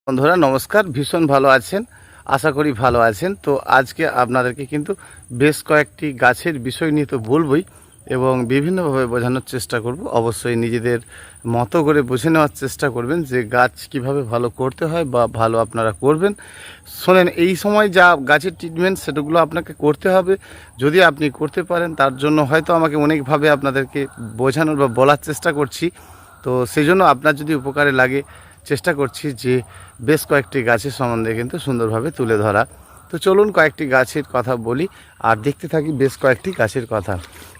বন্ধুরা নমস্কার, ভীষণ ভালো আছেন, আশা করি ভালো আছেন। তো আজকে আপনাদেরকে কিন্তু বেশ কয়েকটি গাছের বিষয় নিয়ে তো বলবই এবং বিভিন্নভাবে বোঝানোর চেষ্টা করব। অবশ্যই নিজেদের মতো করে বুঝে নেওয়ার চেষ্টা করবেন যে গাছ কিভাবে ভালো করতে হয় বা ভালো আপনারা করবেন। শোনেন, এই সময় যা গাছের ট্রিটমেন্ট সেগুলো আপনাকে করতে হবে। যদি আপনি করতে পারেন, তার জন্য হয়তো আমাকে অনেকভাবে আপনাদেরকে বোঝানোর বা বলার চেষ্টা করছি। তো সেই জন্য আপনার যদি উপকারে লাগে, চেষ্টা করছি যে বেশ কয়েকটি গাছের সম্বন্ধে কিন্তু সুন্দরভাবে তুলে ধরা। তো চলুন কয়েকটি গাছের কথা বলি আর দেখতে থাকি বেশ কয়েকটি গাছের কথা।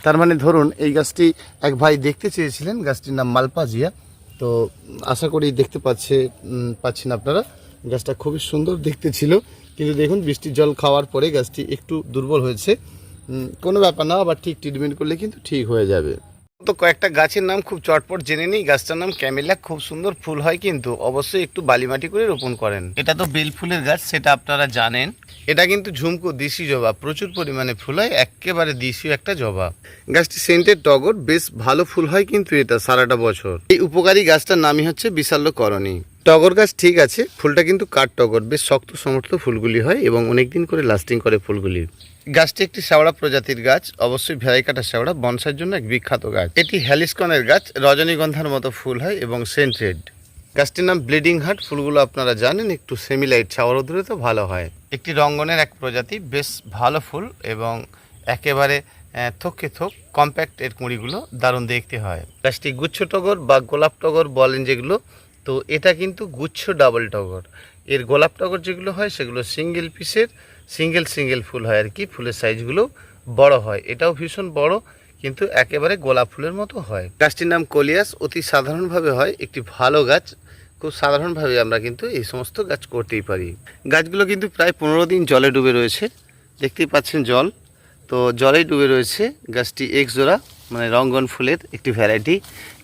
তার মানে ধরুন, এই গাছটি এক ভাই দেখতে চেয়েছিলেন, গাছটির নাম মালপাজিয়া। তো আশা করি দেখতে পাচ্ছেন আপনারা। গাছটা খুবই সুন্দর দেখতে ছিল, কিন্তু দেখুন বৃষ্টির জল খাওয়ার পরে গাছটি একটু দুর্বল হয়েছে। কোনো ব্যাপার না, আবার ঠিক ট্রিটমেন্ট করলে কিন্তু ঠিক হয়ে যাবে। তো কয়েকটা গাছের নাম খুব চটপট জেনে নিই। গাছটার নাম ক্যামেলিয়া, খুব সুন্দর ফুল হয়, কিন্তু অবশ্যই একটু বালিমাটি করে রোপণ করেন। এটা তো বেল ফুলের গাছ, সেটা আপনারা জানেন। এটা কিন্তু ঝুমকো দেশি জবা, প্রচুর পরিমাণে ফুল হয়, একেবারে দেশীয় একটা জবা। গাছটি সেন্টেড টগর, বেশ ভালো ফুল হয় কিন্তু এটা সারাটা বছর। এই উপকারী গাছটার নামই হচ্ছে বিশাল্যকরণী। টগর গাছ ঠিক আছে, ফুলটা কিন্তু কাঠ টগর, বেশ শক্ত সমর্থ ফুলগুলি হয় এবং অনেক দিন করে লাস্টিং করে ফুলগুলি। গাছটি একটি শ্যাওড়া প্রজাতির গাছ, অবশ্যই ভ্যারাইকাটা শ্যাওড়া, বনসাইয়ের জন্য এক বিখ্যাত গাছ। এটি হ্যালিসকনের গাছ, রজনীগন্ধার মতো ফুল হয় এবং সেন্টেড। গাছটির নাম ব্লিডিং হার্ট, ফুলগুলো আপনারা জানেন একটু সেমিলাইট, ছাওয়া রোদ্রে তো ভালো হয়। একটি রঙ্গনের এক প্রজাতি, বেশ ভালো ফুল এবং একেবারে থোককে থোক কম্প্যাক্ট, এর কুঁড়িগুলো দারুণ দেখতে হয়। গাছটি গুচ্ছ টগর বা গোলাপ টগর বলেন যেগুলো, তো এটা কিন্তু গুচ্ছ ডাবল টগর। এর গোলাপ টগর যেগুলো হয় সেগুলো সিঙ্গেল পিসের সিঙ্গেল ফুল হয় আর কি, ফুলের সাইজগুলো বড় হয়। এটাও ভীষণ বড়, কিন্তু একেবারে গোলাপ ফুলের মতো হয়। গাছটির নাম কলিয়াস, অতি সাধারণভাবে হয়, একটি ভালো গাছ। খুব সাধারণভাবে আমরা কিন্তু এই সমস্ত গাছ করতেই পারি। গাছগুলো কিন্তু প্রায় 15 দিন জলে ডুবে রয়েছে, দেখতেই পাচ্ছেন জল, তো জলেই ডুবে রয়েছে। গাছটি একজোড়া, মানে রঙ্গন ফুলের একটি ভ্যারাইটি।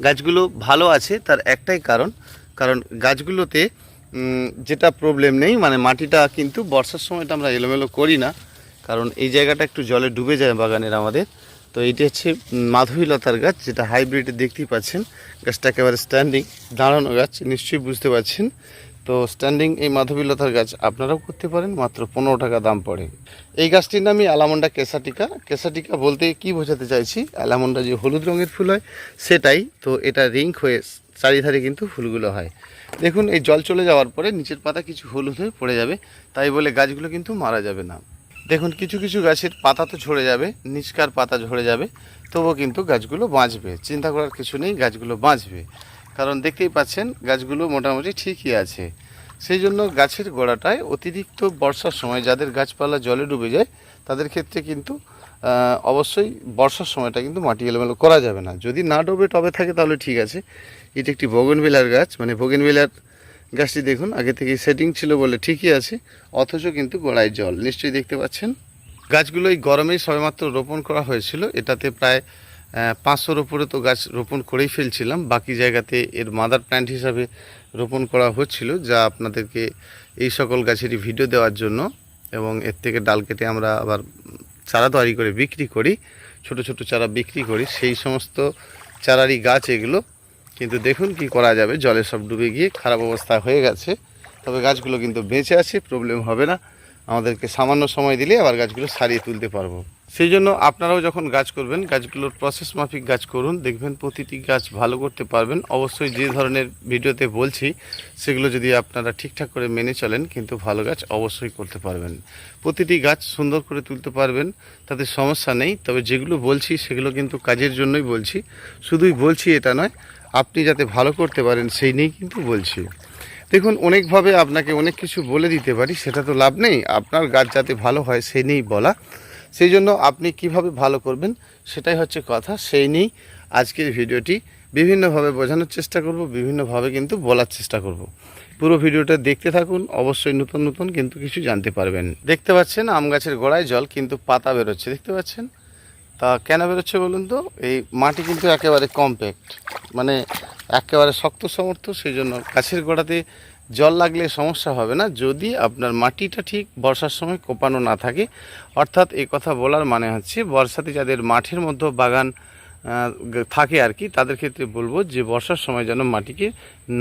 গাছগুলো ভালো আছে, তার একটাই কারণ গাছগুলোতে যেটা প্রবলেম নেই, মানে মাটিটা কিন্তু বর্ষার সময়টা আমরা এলোমেলো করি না, কারণ এই জায়গাটা একটু জলে ডুবে যায় বাগানের আমাদের। তো এটি হচ্ছে মাধবীলতার গাছ, যেটা হাইব্রিডে দেখতেই পাচ্ছেন। গাছটা একেবারে স্ট্যান্ডিং, দাঁড়ানো গাছ, নিশ্চয়ই বুঝতে পারছেন। তো স্ট্যান্ডিং এই মাধবীলতার গাছ আপনারাও করতে পারেন, মাত্র 15 টাকা দাম পড়ে। এই গাছটির নামই অ্যালামন্ডা কেসাটিকা। কেসাটিকা বলতে কি বোঝাতে চাইছি, অ্যালামন্ডা যে হলুদ রঙের ফুল হয় সেটাই। তো এটা রিং হয়ে চারিধারে কিন্তু ফুলগুলো হয়। দেখুন, এই জল চলে যাওয়ার পরে নিচের পাতা কিছু হলুদ হয়ে পড়ে যাবে, তাই বলে গাছগুলো কিন্তু মারা যাবে না। দেখুন, কিছু কিছু গাছের পাতা তো ঝরে যাবে, নিচকার পাতা ঝরে যাবে, তবুও কিন্তু গাছগুলো বাঁচবে, চিন্তা করার কিছু নেই, গাছগুলো বাঁচবে। কারণ দেখতেই পাচ্ছেন গাছগুলো মোটামুটি ঠিকই আছে। সেই জন্য গাছের গোড়াটায় অতিরিক্ত বর্ষার সময় যাদের গাছপালা জলে ডুবে যায়, তাদের ক্ষেত্রে কিন্তু অবশ্যই বর্ষার সময়টা কিন্তু মাটি এলোমেলো করা যাবে না। যদি না ডোবে টবে থাকে তাহলে ঠিক আছে। এটি একটি বোগেনভিলার গাছ, মানে বোগেনভিলার গাছটি দেখুন আগে থেকে সেটিং ছিল বলে ঠিকই আছে, অথচ কিন্তু গোড়ায় জল, নিশ্চয়ই দেখতে পাচ্ছেন। গাছগুলো এই গরমেই সবেমাত্র রোপণ করা হয়েছিল। এটাতে প্রায় 500-র উপরে তো গাছ রোপণ করেই ফেলছিলাম, বাকি জায়গাতে এর মাদার প্ল্যান্ট হিসাবে রোপণ করা হচ্ছিল, যা আপনাদেরকে এই সকল গাছেরই ভিডিও দেওয়ার জন্য। এবং এর থেকে ডাল কেটে আমরা আবার চারা তৈরি করে বিক্রি করি, ছোট ছোট চারা বিক্রি করি, সেই সমস্ত চারারই গাছ এগুলো। কিন্তু দেখুন কি করা যাবে, জলে সব ডুবে গিয়ে খারাপ অবস্থা হয়ে গেছে। তবে গাছগুলো কিন্তু বেঁচে আছে, প্রবলেম হবে না। আমাদেরকে সামান্য সময় দিলে আবার গাছগুলো সারিয়ে তুলতে পারবো। সেই জন্য আপনারাও যখন গাছ করবেন, গাছগুলোর প্রসেস মাফিক গাছ করুন, দেখবেন প্রতিটি গাছ ভালো করতে পারবেন। অবশ্যই যে ধরনের ভিডিওতে বলছি সেগুলো যদি আপনারা ঠিকঠাক করে মেনে চলেন, কিন্তু ভালো গাছ অবশ্যই করতে পারবেন, প্রতিটি গাছ সুন্দর করে তুলতে পারবেন, তাতে সমস্যা নেই। তবে যেগুলো বলছি সেগুলো কিন্তু কাজের জন্যই বলছি, শুধুই বলছি এটা নয়, আপনি যাতে ভালো করতে পারেন সেই নিয়েই কিন্তু বলছি। দেখুন, অনেকভাবে আপনাকে অনেক কিছু বলে দিতে পারি, সেটা তো লাভ নেই। আপনার গাছ যাতে ভালো হয় সেই নিয়েই বলা। সেই জন্য আপনি কিভাবে ভালো করবেন সেটাই হচ্ছে কথা, সেই নিয়েই আজকের ভিডিওটি। বিভিন্নভাবে বোঝানোর চেষ্টা করব, বিভিন্নভাবে কিন্তু বলার চেষ্টা করব। পুরো ভিডিওটা দেখতে থাকুন, অবশ্যই নতুন নতুন কিন্তু কিছু জানতে পারবেন। দেখতে পাচ্ছেন আম গাছের গোড়ায় জল, কিন্তু পাতা বেরোচ্ছে, দেখতে পাচ্ছেন। তা কেন বেরোচ্ছে বলুন তো? এই মাটি কিন্তু একেবারে কমপ্যাক্ট, মানে একেবারে শক্ত সমর্থ, সেই জন্য গাছের গোড়াতে জল লাগলে সমস্যা হবে না, যদি আপনার মাটিটা ঠিক বর্ষার সময় কোপানো না থাকে। অর্থাৎ এই কথা বলার মানে হচ্ছে, বর্ষাতে যাদের মাঠের মধ্যে বাগান থাকে আর কি, তাদের ক্ষেত্রে বলবো যে বর্ষার সময় যেন মাটিকে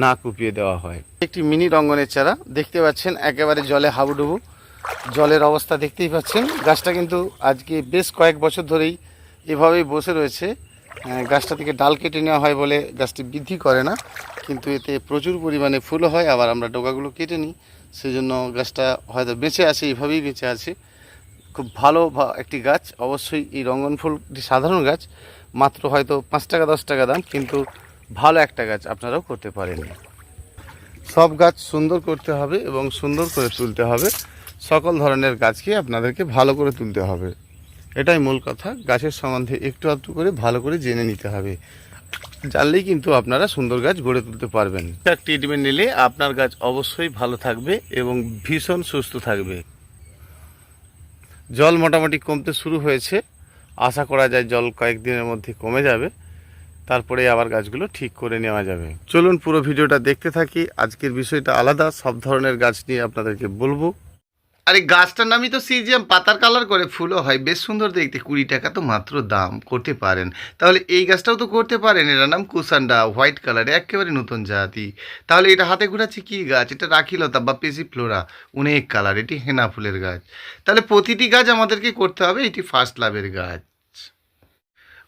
না কুপিয়ে দেওয়া হয়। একটি মিনি রঙ্গনের চারা দেখতে পাচ্ছেন, একেবারে জলে হাবুডুবু, জলের অবস্থা দেখতেই পাচ্ছেন। গাছটা কিন্তু আজকে বেশ কয়েক বছর ধরেই এভাবেই বসে রয়েছে। গাছটা থেকে ডাল কেটে নেওয়া হয় বলে গাছটি বৃদ্ধি করে না, কিন্তু এতে প্রচুর পরিমাণে ফুলও হয়। আবার আমরা ডগাগুলো কেটে নিই, সেই জন্য গাছটা হয়তো বেঁচে আছে, এইভাবেই বেঁচে আছে। খুব ভালো একটি গাছ। অবশ্যই এই রঙ্গন ফুলটি সাধারণ গাছ, মাত্র হয়তো 5 টাকা 10 টাকা দাম, কিন্তু ভালো একটা গাছ আপনারাও করতে পারেন। সব গাছ সুন্দর করতে হবে এবং সুন্দর করে তুলতে হবে। সকল ধরনের গাছকে আপনাদেরকে ভালো করে তুলতে হবে, এটাই মূল কথা। গাছের সম্বন্ধে একটু আধটু করে ভালো করে জেনে নিতে হবে, জানলেই কিন্তু আপনারা সুন্দর গাছ গড়ে তুলতে পারবেন। ট্রিটমেন্ট নিলে আপনার গাছ অবশ্যই ভালো থাকবে এবং ভীষণ সুস্থ থাকবে। জল মোটামুটি কমতে শুরু হয়েছে, আশা করা যায় জল কয়েকদিনের মধ্যে কমে যাবে, তারপরে আবার গাছগুলো ঠিক করে নেওয়া যাবে। চলুন পুরো ভিডিওটা দেখতে থাকি। আজকের বিষয়টা আলাদা, সব ধরনের গাছ নিয়ে আপনাদেরকে বলবো। আর এই গাছটার নামই তো সিজিএম, পাতার কালার করে, ফুলও হয়, বেশ সুন্দর দেখতে। 20 টাকা তো মাত্র দাম, করতে পারেন। তাহলে এই গাছটাও তো করতে পারেন। এটার নাম কুসান্ডা, হোয়াইট কালারে, একেবারে নতুন জাতি। তাহলে এটা হাতে ঘুরাচ্ছে কি গাছ? এটা রাখিলতা বা পেসিফ্লোরা, অনেক কালার, এটি হেনা ফুলের গাছ। তাহলে প্রতিটি গাছ আমাদেরকে করতে হবে, এটি ফার্স্ট লাভের গাছ।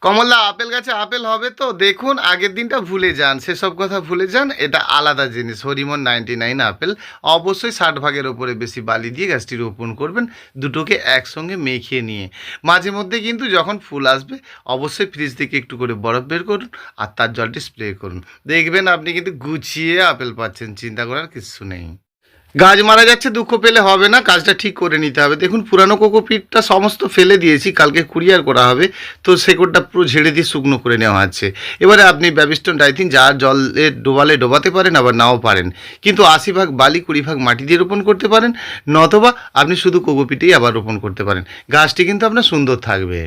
কমলা, আপেল গাছে আপেল হবে তো? দেখুন, আগের দিনটা ভুলে যান, সেসব কথা ভুলে যান, এটা আলাদা জিনিস। হরিমন 99 আপেল, অবশ্যই 60 ভাগের ওপরে বেশি বালি দিয়ে গাছটি রোপণ করবেন, দুটোকে একসঙ্গে মেখে নিয়ে। মাঝে মধ্যে কিন্তু যখন ফুল আসবে অবশ্যই ফ্রিজ থেকে একটু করে বরফ বের করুন আর তার জলটি স্প্রে করুন, দেখবেন আপনি কিন্তু গুছিয়ে আপেল পাচ্ছেন, চিন্তা করার কিছু নেই। গাছ মারা যাচ্ছে, দুঃখ পেলে হবে না, কাজটা ঠিক করে নিতে হবে। দেখুন, পুরানো কোকোপিটটা সমস্ত ফেলে দিয়েছি, কালকে কুরিয়ার করা হবে, তো শেকড়টা পুরো ঝেড়ে দিয়ে শুকনো করে নেওয়া আছে। এবারে আপনি ব্যাবিস্টন ডাইথিন যা জলে ডোবালে ডোবাতে পারেন, আবার নাও পারেন, কিন্তু 80 ভাগ বালি 20 ভাগ মাটি দিয়ে রোপণ করতে পারেন, নতবা আপনি শুধু কোকোপিটেই আবার রোপণ করতে পারেন। গাছটি কিন্তু আপনার সুন্দর থাকবে।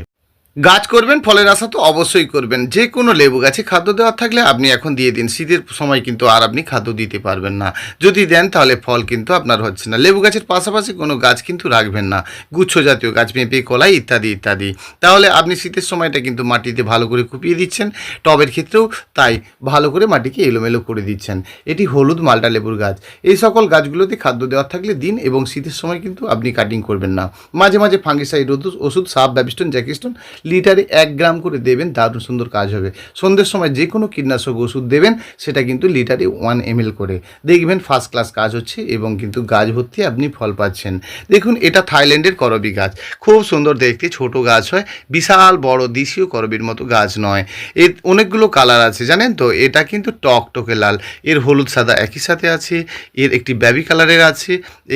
গাছ করবেন, ফলের আশা তো অবশ্যই করবেন। যে কোনো লেবু গাছে খাদ্য দেওয়ার থাকলে আপনি এখন দিয়ে দিন, শীতের সময় কিন্তু আর আপনি খাদ্য দিতে পারবেন না। যদি দেন তাহলে ফল কিন্তু আপনার হচ্ছে না। লেবু গাছের পাশাপাশি কোনো গাছ কিন্তু রাখবেন না, গুচ্ছ জাতীয় গাছ, পেঁপে, কলাই ইত্যাদি ইত্যাদি। তাহলে আপনি শীতের সময়টা কিন্তু মাটিতে ভালো করে কুপিয়ে দিচ্ছেন, টবের ক্ষেত্রেও তাই ভালো করে মাটিকে এলোমেলো করে দিচ্ছেন। এটি হলুদ মালটা লেবুর গাছ। এই সকল গাছগুলোতে খাদ্য দেওয়ার থাকলে দিন, এবং শীতের সময় কিন্তু আপনি কাটিং করবেন না। মাঝে মাঝে ফাঙ্গিসাইড ওষুধ, সাব, ব্যাবিস্টন, জ্যাকিস্টন লিটারে 1 গ্রাম করে দেবেন, দারুণ সুন্দর কাজ হবে। সন্ধ্যের সময় যে কোনো কীটনাশক ওষুধ দেবেন, সেটা কিন্তু লিটারে 1 ml করে, দেখবেন ফার্স্ট ক্লাস কাজ হচ্ছে এবং কিন্তু গাছ ভর্তি আপনি ফল পাচ্ছেন। দেখুন, এটা থাইল্যান্ডের করবি গাছ, খুব সুন্দর দেখতে, ছোট গাছ হয়, বিশাল বড় দেশীয় করবির মতো গাছ নয়। এর অনেকগুলো কালার আছে জানেন তো। এটা কিন্তু টকটকে লাল, এর হলুদ সাদা একই সাথে আছে, এর একটি বেবি কালারের আছে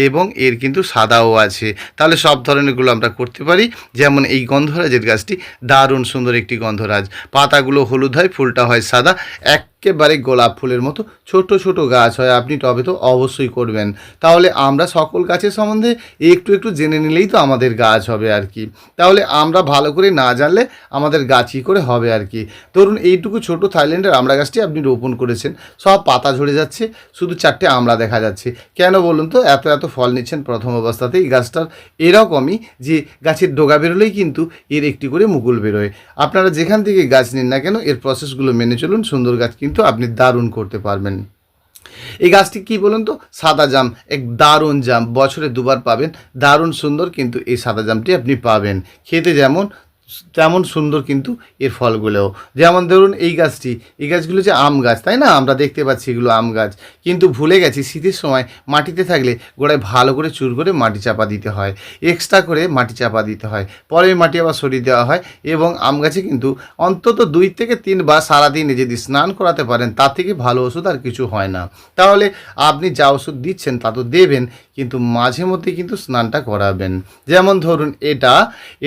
এবং এর কিন্তু সাদাও আছে। তাহলে সব ধরনেরগুলো আমরা করতে পারি। যেমন এই গন্ধরাজের গাছটি দারুণ সুন্দর একটি গন্ধরাজ, পাতাগুলো হলুদ হয়, ফুলটা হয় সাদা, একেবারে গোলাপ ফুলের মতো ছোট ছোট গাছ হয়। আপনি টবে তো অবশ্যই করবেন। তাহলে আমরা সকল গাছের সম্বন্ধে একটু একটু জেনে নিলেই তো আমাদের গাছ হবে আর কি। তাহলে আমরা ভালো করে না জানলে আমাদের গাছ কী করে হবে আর কি। ধরুন, এইটুকু ছোট থাইল্যান্ডের আমড়া গাছটি আপনি রোপণ করেছেন, সব পাতা ঝরে যাচ্ছে, শুধু 4টে আমড়া দেখা যাচ্ছে। কেন বলুন তো? এত এত ফল নিচ্ছেন প্রথম অবস্থাতে। এই গাছটার এরকমই যে গাছের ডগা বেরোলেই কিন্তু এর একটি করে মুকুল বেরোয়। আপনারা যেখান থেকে গাছ নিন না কেন, এর প্রসেসগুলো মেনে চলুন, সুন্দর গাছ কিন্তু আপনি দারুণ করতে পারবেন। এই গাছটি কি বলুন তো? সাদা জাম, এক দারুণ জাম, বছরে 2বার পাবেন, দারুণ সুন্দর কিন্তু এই সাদা জামটি আপনি পাবেন। খেতে যেমন তেমন সুন্দর কিন্তু এর ফলগুলোও। যেমন ধরুন এই গাছগুলো যে আম গাছ, তাই না? আমরা দেখতে পাচ্ছি এগুলো আম গাছ, কিন্তু ভুলে গেছি শীতের সময় মাটিতে থাকলে গোড়ায় ভালো করে চুর করে মাটি চাপা দিতে হয়, এক্সট্রা করে মাটি চাপা দিতে হয়, পরে মাটি আবার সরিয়ে দেওয়া হয়। এবং আম গাছে কিন্তু অন্তত 2 থেকে 3 বার সারাদিনে যদি স্নান করাতে পারেন, তার থেকে ভালো ওষুধ আর কিছু হয় না। তাহলে আপনি যা ওষুধ দিচ্ছেন তা তো দেবেন, কিন্তু মাঝে মধ্যে কিন্তু স্নানটা করাবেন। যেমন ধরুন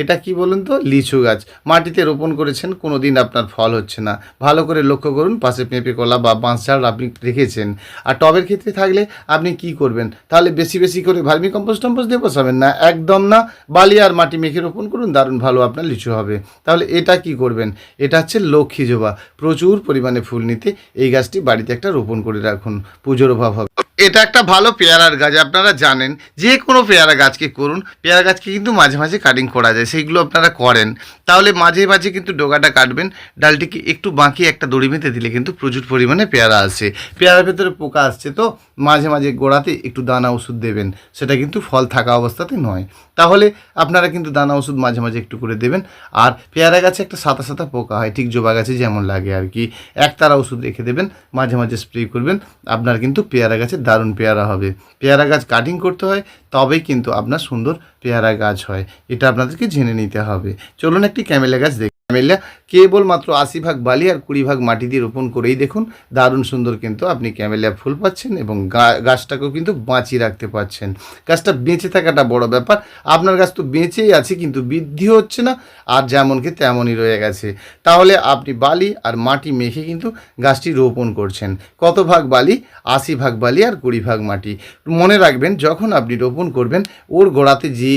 এটা কি বলুন তো? লিচু গাছ, মাটিতে রোপণ করেছেন, কোনো দিন আপনার ফল হচ্ছে না। ভালো করে লক্ষ্য করুন, পাশে পেঁপে, কলা বা বাঁশ ঝাড় আপনি রেখেছেন। আর টবের ক্ষেত্রে থাকলে আপনি কি করবেন? তাহলে বেশি বেশি করে ভার্মি কম্পোস্ট দিয়ে বসাবেন না, একদম না, বালি আর মাটি মেখে রোপণ করুন, দারুণ ভালো আপনার লিচু হবে। তাহলে এটা কি করবেন? এটা হচ্ছে লক্ষ্মী জবা, প্রচুর পরিমাণে ফুল নিতে এই গাছটি বাড়িতে একটা রোপণ করে রাখুন, পুজোর অভাব হবে। এটা একটা ভালো পেয়ারার গাছ। আপনারা জানেন যে কোনো পেয়ারা গাছকে করুন, পেয়ারা গাছকে কিন্তু মাঝে মাঝে কাটিং করা যায়, সেইগুলো আপনারা করেন। তাহলে মাঝে মাঝে কিন্তু ডোগাটা কাটবেন, ডালটিকে একটু বাঁকিয়ে একটা দড়ি বেঁধে দিলে কিন্তু প্রচুর পরিমাণে পেয়ারা আসে। পেয়ারার ভেতরে পোকা আসছে, তো মাঝে মাঝে গোড়াতে একটু দানা ওষুধ দেবেন, সেটা কিন্তু ফল থাকা অবস্থাতে নয়। তাহলে আপনারা কিন্তু দানা ওষুধ মাঝে মাঝে একটু করে দেবেন। আর পেয়ারা গাছে একটা সাদা সাদা পোকা হয়, ঠিক জবা গাছে যেমন লাগে আর কি, একতারা ওষুধ রেখে দেবেন, মাঝে মাঝে স্প্রে করবেন, আপনার কিন্তু পেয়ারা গাছে দারুণ পেয়ারা হবে। পেয়ারা গাছ কাটিং করতে হয়, তবেই কিন্তু আপনার সুন্দর পেয়ারা গাছ হয়, এটা আপনাদেরকে জেনে নিতে হবে। চলুন একটি ক্যামেলা গাছ দেখি। ক্যামেলিয়া কেবলমাত্র 80 ভাগ বালি আর 20 ভাগ মাটি দিয়ে রোপণ করেই দেখুন দারুণ সুন্দর কিন্তু আপনি ক্যামেলিয়া ফুল পাচ্ছেন, এবং গাছটাকেও কিন্তু বাঁচিয়ে রাখতে পারছেন। গাছটা বেঁচে থাকাটা বড় ব্যাপার। আপনার গাছ তো বেঁচেই আছে কিন্তু বৃদ্ধি হচ্ছে না, আর যেমনকি তেমনই রয়ে গেছে। তাহলে আপনি বালি আর মাটি মেখে কিন্তু গাছটি রোপণ করছেন। কত ভাগ বালি? 80 ভাগ বালি আর 20 ভাগ মাটি। মনে রাখবেন, যখন আপনি রোপণ করবেন ওর গোড়াতে যে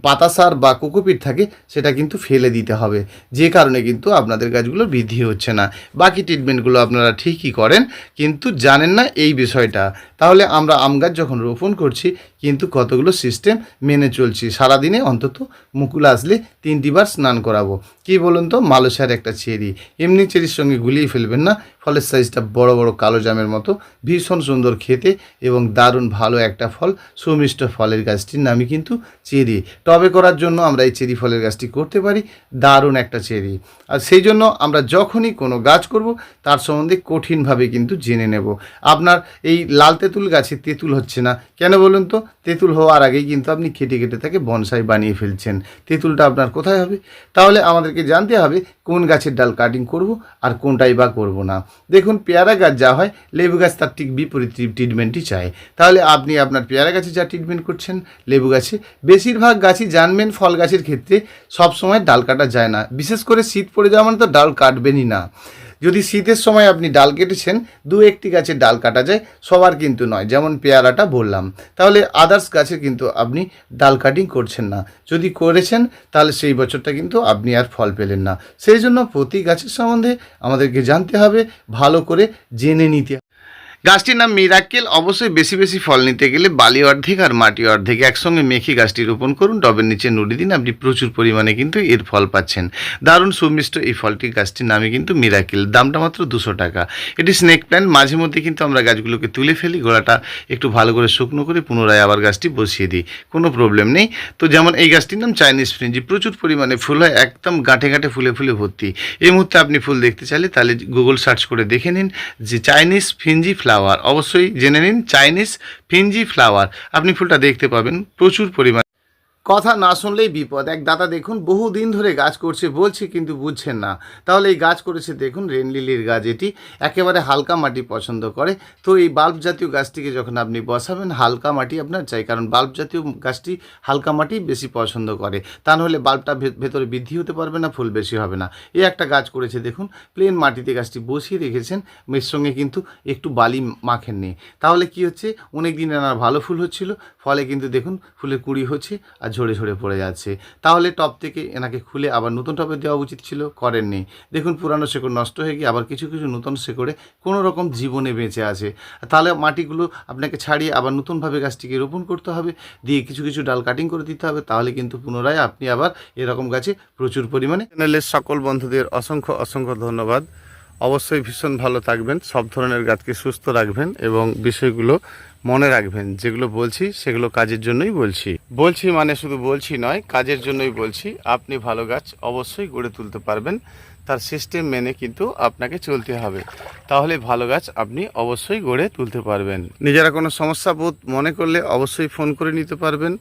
পাতা সার বা কোকোপিট থাকে সেটা কিন্তু ফেলে দিতে হবে, যে কারণে কিন্তু আপনাদের গাছগুলো বৃদ্ধি হচ্ছে না। বাকি ট্রিটমেন্টগুলো আপনারা ঠিকই করেন কিন্তু জানেন না এই বিষয়টা। তাহলে আমরা আম গাছ যখন রোপণ করছি কিন্তু কতগুলো সিস্টেম মেনে চলছি। সারাদিনে অন্তত মুকুল আসলে 3টি বার স্নান করাবো। কি বলুন তো, মালসার একটা চেরি, এমনি চেরির সঙ্গে গুলিয়ে ফেলবেন না। ফলের সাইজটা বড় বড় কালো জামের মতো, ভীষণ সুন্দর খেতে এবং দারুণ ভালো একটা ফল, সুমিষ্ট ফলের গাছটির নামই কিন্তু চেরি। টবে করার জন্য আমরা এই চেরি ফলের গাছটি করতে পারি, দারুণ একটা চেরি। আর সেই জন্য আমরা যখনই কোনো গাছ করব তার সম্বন্ধে কঠিনভাবে কিন্তু জেনে নেব। আপনার এই লাল তেঁতুল গাছে তেঁতুল হচ্ছে না কেন বলুন তো? তেঁতুল হওয়ার আগেই কিন্তু আপনি কেটে কেটে তাকে বনসাই বানিয়ে ফেলছেন। তেঁতুলটা আপনার কোথায় হবে? তাহলে আমাদেরকে জানতে হবে কোন গাছের ডাল কাটিং করব আর কোনটাই বা করব না। দেখুন, পেয়ারা গাছ যা হয়, লেবু গাছ তার ঠিক বিপরীত ট্রিটমেন্টই চায়। তাহলে আপনি আপনার পেয়ারা গাছে যা ট্রিটমেন্ট করছেন, লেবু গাছে বেশিরভাগ গাছই জানবেন ফল গাছের ক্ষেত্রে সবসময় ডাল কাটা যায় না। বিশেষ করে শীত পড়ে যাওয়া মানে তো ডাল কাটবেনই না। যদি শীতের সময় আপনি ডাল কেটেছেন, 2-1টি গাছের ডাল কাটা যায়, সবার কিন্তু নয়, যেমন পেয়ারাটা বললাম। তাহলে আদার্স গাছে কিন্তু আপনি ডাল কাটিং করছেন না। যদি করেছেন তাহলে সেই বছরটা কিন্তু আপনি আর ফল পেলেন না। সেই জন্য প্রতি গাছের সম্বন্ধে আমাদেরকে জানতে হবে, ভালো করে জেনে নিতে হবে। গাছটির নাম মিরাকেল। অবশ্যই বেশি বেশি ফল নিতে গেলে বালি অর্ধেক আর মাটি অর্ধেক একসঙ্গে মেখে গাছটি রোপণ করুন, টবের নিচে নুড়ি দিন, আপনি প্রচুর পরিমাণে কিন্তু এর ফল পাচ্ছেন। দারুণ সুমিষ্ট এই ফলটি, গাছটির নামে কিন্তু মিরাকেল। দামটা মাত্র 200 টাকা। এটি স্নেক প্ল্যান্ট। মাঝে মধ্যে কিন্তু আমরা গাছগুলোকে তুলে ফেলি, গোড়াটা একটু ভালো করে শুকনো করে পুনরায় আবার গাছটি বসিয়ে দিই, কোনো প্রবলেম নেই। তো যেমন এই গাছটির নাম চাইনিজ ফ্রিঞ্জি, প্রচুর পরিমাণে ফুল হয়, একদম গাঁঠে গাঁঠে ফুলে ফুলে ভর্তি। এই মুহূর্তে আপনি ফুল দেখতে চাইলে তাহলে গুগল সার্চ করে দেখে নিন যে চাইনিজ ফিঞ্জি ফ্লাওয়ার, অবশ্যই জেনে নিন চাইনিজ ফিঞ্জি ফ্লাওয়ার, আপনি ফুলটা দেখতে পাবেন প্রচুর পরিমাণে। কথা না শুনলেই বিপদ। এক দাদা দেখুন বহু দিন ধরে গাছ করছে, বলছে কিন্তু বুঝছেন না। তাহলে এই গাছ করেছে দেখুন রেন লিলির গাছ, এটি একেবারে হালকা মাটি পছন্দ করে। তো এই বাল্ব জাতীয় গাছটিকে যখন আপনি বসাবেন, হালকা মাটি আপনার চাই, কারণ বাল্ব জাতীয় গাছটি হালকা মাটি বেশি পছন্দ করে। তা নাহলে বাল্বটা ভেতরে বৃদ্ধি হতে পারবে না, ফুল বেশি হবে না। এই একটা গাছ করেছে দেখুন, প্লেন মাটিতে গাছটি বসিয়ে রেখেছেন, এর সঙ্গে কিন্তু একটু বালি মাখেননি। তাহলে কি হচ্ছে, অনেক দিন এনার ভালো ফুল হচ্ছিল, ফলে কিন্তু দেখুন ফুলের কুঁড়ি হচ্ছে আর ঝরে ঝরে পড়ে যাচ্ছে। তাহলে টব থেকে এনাকে খুলে আবার নতুন টবে দেওয়া উচিত ছিল, করেননি। দেখুন পুরানো শেকড় নষ্ট হয়ে গিয়ে আবার কিছু কিছু নতুন শেকড়ে কোনো রকম জীবনে বেঁচে আছে। তাহলে মাটিগুলো আপনাকে ছাড়িয়ে আবার নতুনভাবে গাছটিকে রোপণ করতে হবে, দিয়ে কিছু কিছু ডাল কাটিং করে দিতে হবে। তাহলে কিন্তু পুনরায় আপনি আবার এরকম গাছে প্রচুর পরিমাণে। চ্যানেলের সকল বন্ধুদের অসংখ্য অসংখ্য ধন্যবাদ। অবশ্যই ভীষণ ভালো থাকবেন, সব ধরনের গাছকে সুস্থ রাখবেন এবং বিষয়গুলো মনে রাখবেন। যেগুলো বলছি সেগুলো কাজের জন্যই বলছি মানে শুধু বলছি নয়, কাজের জন্যই বলছি। আপনি ভালো গাছ অবশ্যই গড়ে তুলতে পারবেন, তার সিস্টেম মেনে কিন্তু আপনাকে চলতে হবে। তাহলে ভালো গাছ আপনি অবশ্যই গড়ে তুলতে পারবেন। নিজেরা কোনো সমস্যা বোধ মনে করলে অবশ্যই ফোন করে নিতে পারবেন।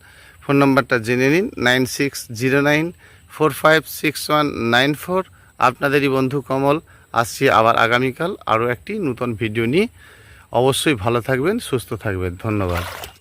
ফোন নাম্বারটা জেনে নিন, 9609456194। আপনাদেরই বন্ধু কমল। আসছি আবার আগামীকাল আরও একটি নতুন ভিডিও নিয়ে। অবশ্যই ভালো থাকবেন, সুস্থ থাকবেন। ধন্যবাদ।